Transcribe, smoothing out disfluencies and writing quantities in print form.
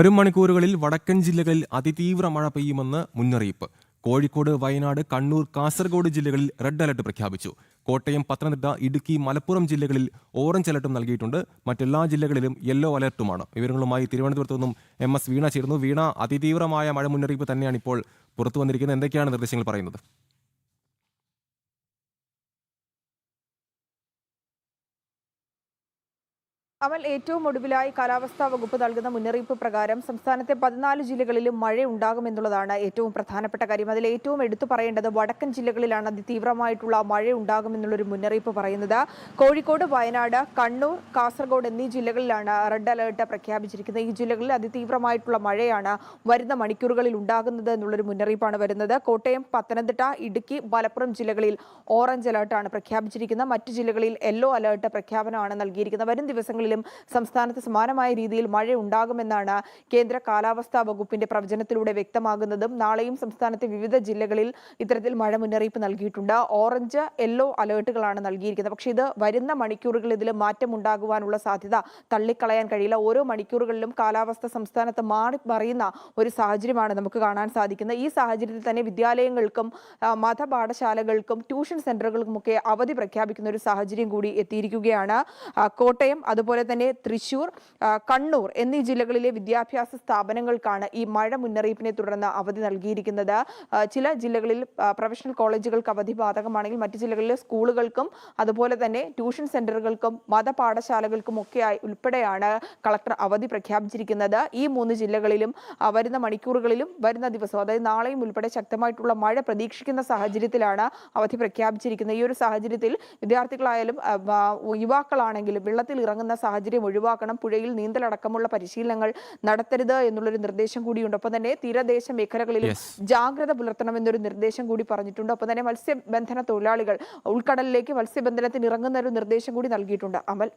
വരും മണിക്കൂറുകളിൽ വടക്കൻ ജില്ലകളിൽ അതിതീവ്ര മഴ പെയ്യുമെന്ന് മുന്നറിയിപ്പ്. കോഴിക്കോട്, വയനാട്, കണ്ണൂർ, കാസർഗോഡ് ജില്ലകളിൽ റെഡ് അലർട്ട് പ്രഖ്യാപിച്ചു. കോട്ടയം, പത്തനംതിട്ട, ഇടുക്കി, മലപ്പുറം ജില്ലകളിൽ ഓറഞ്ച് അലർട്ടും നൽകിയിട്ടുണ്ട്. മറ്റെല്ലാ ജില്ലകളിലും യെല്ലോ അലർട്ടുമാണ്. വിവരങ്ങളുമായി തിരുവനന്തപുരത്തു നിന്നും MS വീണ ചേരുന്നു. വീണ, അതിതീവ്രമായ മഴ മുന്നറിയിപ്പ് തന്നെയാണ് ഇപ്പോൾ പുറത്തു വന്നിരിക്കുന്നത്. എന്തൊക്കെയാണ് നിർദ്ദേശങ്ങൾ പറയുന്നത്? അമൽ, ഏറ്റവും ഒടുവിലായി കാലാവസ്ഥാ വകുപ്പ് നൽകുന്ന മുന്നറിയിപ്പ് പ്രകാരം സംസ്ഥാനത്തെ 14 ജില്ലകളിലും മഴ ഉണ്ടാകുമെന്നുള്ളതാണ് ഏറ്റവും പ്രധാനപ്പെട്ട കാര്യം. അതിൽ ഏറ്റവും എടുത്തു പറയേണ്ടത് വടക്കൻ ജില്ലകളിലാണ് അതിതീവ്രമായിട്ടുള്ള മഴ ഉണ്ടാകുമെന്നുള്ളൊരു മുന്നറിയിപ്പ് പറയുന്നത്. കോഴിക്കോട്, വയനാട്, കണ്ണൂർ, കാസർഗോഡ് എന്നീ ജില്ലകളിലാണ് റെഡ് അലേർട്ട് പ്രഖ്യാപിച്ചിരിക്കുന്നത്. ഈ ജില്ലകളിൽ അതിതീവ്രമായിട്ടുള്ള മഴയാണ് വരുന്ന മണിക്കൂറുകളിൽ ഉണ്ടാകുന്നത് എന്നുള്ളൊരു മുന്നറിയിപ്പാണ് വരുന്നത്. കോട്ടയം, പത്തനംതിട്ട, ഇടുക്കി, മലപ്പുറം ജില്ലകളിൽ ഓറഞ്ച് അലേർട്ടാണ് പ്രഖ്യാപിച്ചിരിക്കുന്നത്. മറ്റ് ജില്ലകളിൽ യെല്ലോ അലേർട്ട് പ്രഖ്യാപനമാണ് നൽകിയിരിക്കുന്നത്. വരും ദിവസങ്ങളിൽ സംസ്ഥാനത്ത് സമാനമായ രീതിയിൽ മഴ ഉണ്ടാകുമെന്നാണ് കേന്ദ്ര കാലാവസ്ഥാ വകുപ്പിന്റെ പ്രവചനത്തിലൂടെ വ്യക്തമാകുന്നതും. നാളെയും സംസ്ഥാനത്തെ വിവിധ ജില്ലകളിൽ ഇത്തരത്തിൽ മഴ മുന്നറിയിപ്പ് നൽകിയിട്ടുണ്ട്. ഓറഞ്ച്, യെല്ലോ അലേർട്ടുകളാണ് നൽകിയിരിക്കുന്നത്. പക്ഷേ ഇത് വരുന്ന മണിക്കൂറുകളിൽ ഇതിൽ മാറ്റം ഉണ്ടാകുവാനുള്ള സാധ്യത തള്ളിക്കളയാൻ കഴിയില്ല. ഓരോ മണിക്കൂറുകളിലും കാലാവസ്ഥ സംസ്ഥാനത്ത് മറിയുന്ന ഒരു സാഹചര്യമാണ് നമുക്ക് കാണാൻ സാധിക്കുന്നത്. ഈ സാഹചര്യത്തിൽ തന്നെ വിദ്യാലയങ്ങൾക്കും മതപാഠശാലകൾക്കും ട്യൂഷൻ സെന്ററുകൾക്കുമൊക്കെ അവധി പ്രഖ്യാപിക്കുന്ന ഒരു സാഹചര്യം കൂടി എത്തിയിരിക്കുകയാണ്. കോട്ടയം, അതുപോലെ തന്നെ തൃശൂർ, കണ്ണൂർ എന്നീ ജില്ലകളിലെ വിദ്യാഭ്യാസ സ്ഥാപനങ്ങൾക്കാണ് ഈ മഴ മുന്നറിയിപ്പിനെ തുടർന്ന് അവധി നൽകിയിരിക്കുന്നത്. ചില ജില്ലകളിൽ പ്രൊഫഷണൽ കോളേജുകൾക്ക് അവധി ബാധകമാണെങ്കിൽ മറ്റു ജില്ലകളിലെ സ്കൂളുകൾക്കും അതുപോലെ തന്നെ ട്യൂഷൻ സെന്ററുകൾക്കും മതപാഠശാലകൾക്കും ഒക്കെയായി ഉൾപ്പെടെയാണ് കളക്ടർ അവധി പ്രഖ്യാപിച്ചിരിക്കുന്നത്. ഈ 3 ജില്ലകളിലും വരുന്ന മണിക്കൂറുകളിലും വരുന്ന ദിവസവും, അതായത് നാളെയും ഉൾപ്പെടെ ശക്തമായിട്ടുള്ള മഴ പ്രതീക്ഷിക്കുന്ന സാഹചര്യത്തിലാണ് അവധി പ്രഖ്യാപിച്ചിരിക്കുന്നത്. ഈ ഒരു സാഹചര്യത്തിൽ വിദ്യാർത്ഥികളായാലും യുവാക്കളാണെങ്കിലും വെള്ളത്തിൽ ഇറങ്ങുന്ന സാഹചര്യം ഒഴിവാക്കണം. പുഴയിൽ നീന്തലടക്കമുള്ള പരിശീലനങ്ങൾ നടത്തരുത് എന്നുള്ളൊരു നിർദ്ദേശം കൂടിയുണ്ട്. ഒപ്പം തന്നെ തീരദേശ മേഖലകളിലും ജാഗ്രത പുലർത്തണമെന്നൊരു നിർദ്ദേശം കൂടി പറഞ്ഞിട്ടുണ്ട്. ഒപ്പം തന്നെ മത്സ്യബന്ധന തൊഴിലാളികൾ ഉൾക്കടലിലേക്ക് മത്സ്യബന്ധനത്തിന് ഇറങ്ങുന്ന ഒരു നിർദ്ദേശം കൂടി നൽകിയിട്ടുണ്ട്. അമൽ.